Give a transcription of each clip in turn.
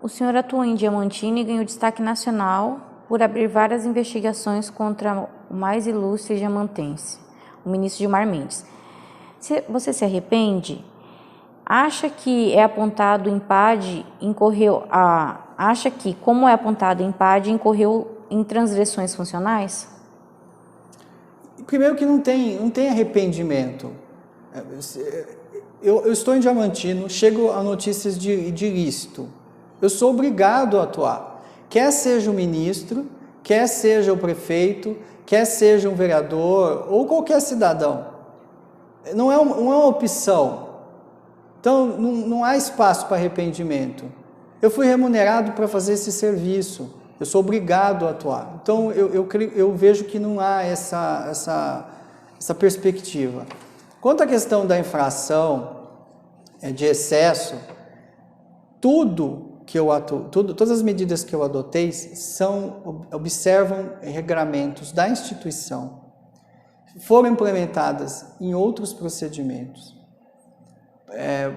o senhor atuou em Diamantino e ganhou destaque nacional por abrir várias investigações contra o mais ilustre diamantense, o ministro Gilmar Mendes. Você se arrepende? Acha que é apontado em PAD, acha que, como é apontado em PAD, incorreu em transgressões funcionais? Primeiro que não tem arrependimento. Eu estou em Diamantino, chego a notícias de ilícito. Eu sou obrigado a atuar. Quer seja o ministro, quer seja o prefeito, quer seja um vereador ou qualquer cidadão. Não é uma opção. Então, não há espaço para arrependimento. Eu fui remunerado para fazer esse serviço. Eu sou obrigado a atuar. Então, eu vejo que não há essa perspectiva. Quanto à questão da infração, de excesso, todas as medidas que eu adotei observam regramentos da instituição, foram implementadas em outros procedimentos.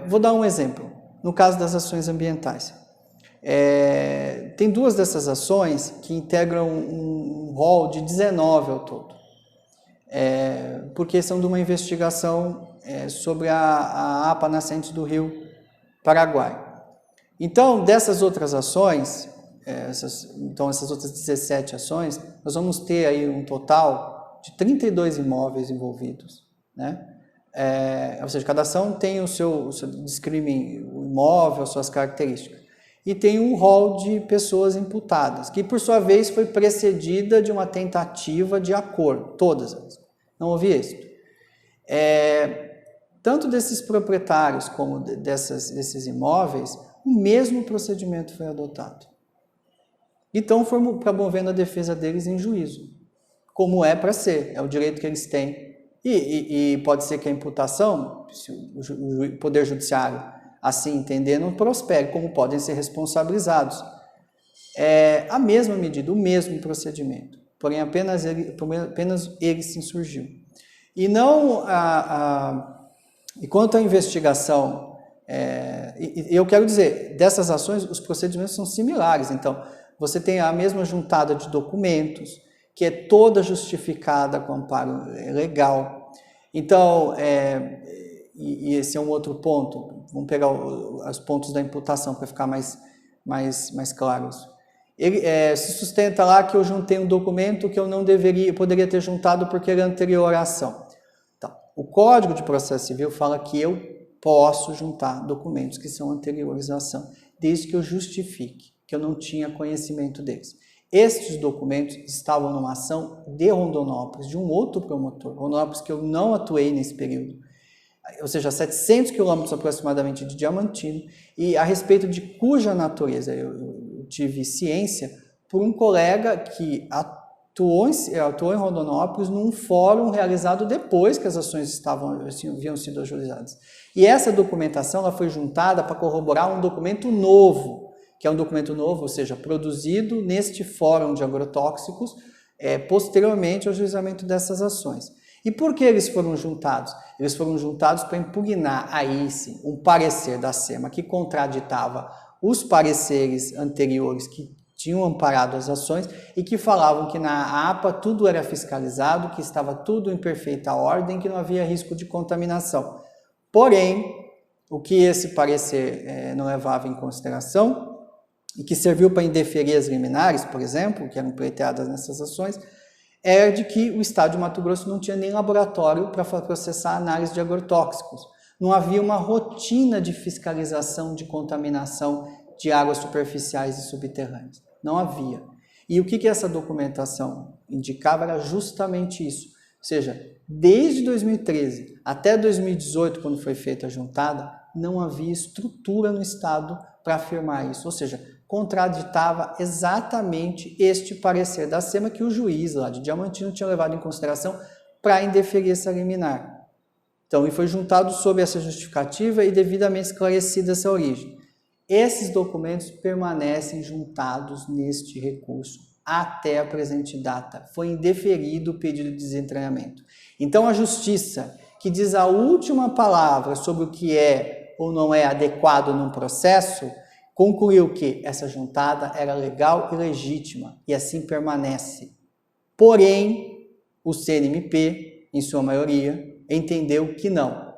Vou dar um exemplo, no caso das ações ambientais. Tem duas dessas ações que integram um rol de 19 ao todo, porque são de uma investigação sobre a APA nascente do Rio Paraguai. Então, dessas outras ações, essas outras 17 ações, nós vamos ter aí um total de 32 imóveis envolvidos, né? Ou seja, cada ação tem descreve o imóvel, as suas características. E tem um rol de pessoas imputadas, que por sua vez foi precedida de uma tentativa de acordo, todas elas. Não houve êxito. Tanto desses proprietários como desses imóveis, o mesmo procedimento foi adotado. Então, foi promovendo a defesa deles em juízo, como é para ser, é o direito que eles têm. E pode ser que a imputação, se o Poder Judiciário assim entender, não prospere, como podem ser responsabilizados. A mesma medida, o mesmo procedimento, porém apenas ele se insurgiu. E quanto à investigação, eu quero dizer, dessas ações, os procedimentos são similares. Então, você tem a mesma juntada de documentos, que é toda justificada com amparo legal. Então, e esse é um outro ponto, vamos pegar os pontos da imputação para ficar mais claros. Ele se sustenta lá que eu juntei um documento que eu não poderia ter juntado porque era anterior à ação. Então, o Código de Processo Civil fala que eu posso juntar documentos que são anteriores à ação, desde que eu justifique que eu não tinha conhecimento deles. Estes documentos estavam numa ação de Rondonópolis, de um outro promotor, Rondonópolis que eu não atuei nesse período, ou seja, 700 quilômetros aproximadamente de Diamantino, e a respeito de cuja natureza eu tive ciência por um colega que atuou em Rondonópolis num fórum realizado depois que as ações haviam sido ajuizadas. E essa documentação ela foi juntada para corroborar um documento novo, que é um documento novo, ou seja, produzido neste fórum de agrotóxicos, posteriormente ao ajuizamento dessas ações. E por que eles foram juntados? Eles foram juntados para impugnar aí sim um parecer da SEMA que contraditava os pareceres anteriores que tinham amparado as ações e que falavam que na APA tudo era fiscalizado, que estava tudo em perfeita ordem, que não havia risco de contaminação. Porém, o que esse parecer não levava em consideração e que serviu para indeferir as liminares, por exemplo, que eram pleiteadas nessas ações, era de que o Estado de Mato Grosso não tinha nem laboratório para processar análise de agrotóxicos. Não havia uma rotina de fiscalização de contaminação de águas superficiais e subterrâneas. Não havia. E o que essa documentação indicava era justamente isso. Ou seja, desde 2013 até 2018, quando foi feita a juntada, não havia estrutura no Estado para afirmar isso. Ou seja, contraditava exatamente este parecer da SEMA que o juiz lá de Diamantino tinha levado em consideração para indeferir essa liminar. Então, e foi juntado sob essa justificativa e devidamente esclarecida essa origem. Esses documentos permanecem juntados neste recurso até a presente data. Foi indeferido o pedido de desentranhamento. Então, a Justiça, que diz a última palavra sobre o que é ou não é adequado num processo, concluiu que essa juntada era legal e legítima, e assim permanece. Porém, o CNMP, em sua maioria, entendeu que não.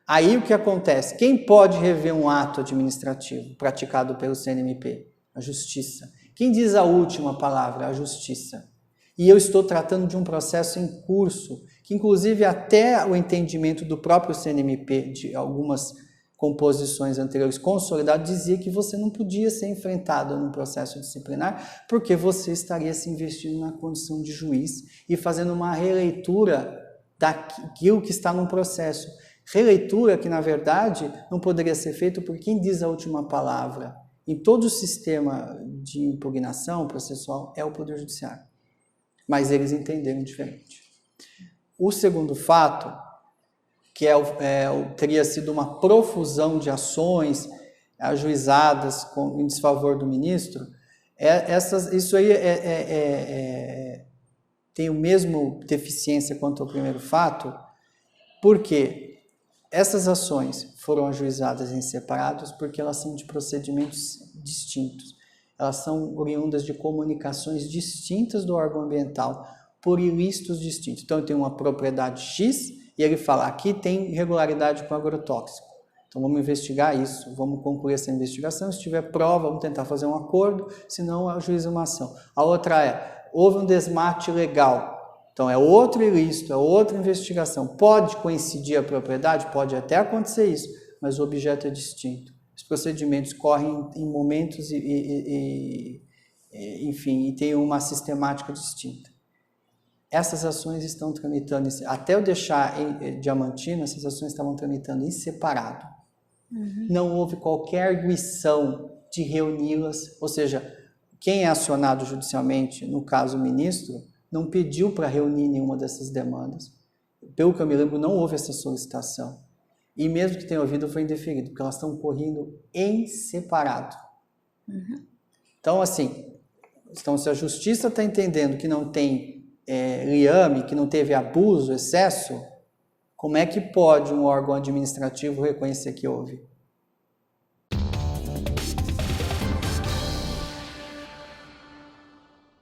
Aí o que acontece? Quem pode rever um ato administrativo praticado pelo CNMP? A Justiça. Quem diz a última palavra? A Justiça. E eu estou tratando de um processo em curso, que inclusive até o entendimento do próprio CNMP, de algumas composições anteriores consolidadas, dizia que você não podia ser enfrentado num processo disciplinar, porque você estaria se investindo na condição de juiz e fazendo uma releitura daquilo que está num processo. Releitura que, na verdade, não poderia ser feita por quem diz a última palavra. Em todo o sistema de impugnação processual é o Poder Judiciário. Mas eles entenderam diferente. O segundo fato, que teria sido uma profusão de ações ajuizadas em desfavor do ministro, isso aí tem o mesmo deficiência quanto ao primeiro fato, porque essas ações foram ajuizadas em separados porque elas são de procedimentos distintos. Elas são oriundas de comunicações distintas do órgão ambiental por ilícitos distintos. Então, eu tenho uma propriedade X e ele fala, aqui tem irregularidade com agrotóxico. Então, vamos investigar isso, vamos concluir essa investigação. Se tiver prova, vamos tentar fazer um acordo, senão ajuiza uma ação. A outra houve um desmate legal. Então, é outro ilícito, é outra investigação. Pode coincidir a propriedade? Pode até acontecer isso, mas o objeto é distinto. Os procedimentos correm em momentos enfim, e tem uma sistemática distinta. Essas ações estão tramitando, até eu deixar em Diamantina, essas ações estavam tramitando em separado. Não houve qualquer arguição de reuni-las, ou seja, quem é acionado judicialmente, no caso o ministro, não pediu para reunir nenhuma dessas demandas. Pelo que eu me lembro, não houve essa solicitação. E mesmo que tenha ouvido, foi indeferido, porque elas estão correndo em separado. Então, assim, se a Justiça está entendendo que não tem liame, que não teve abuso, excesso, como é que pode um órgão administrativo reconhecer que houve?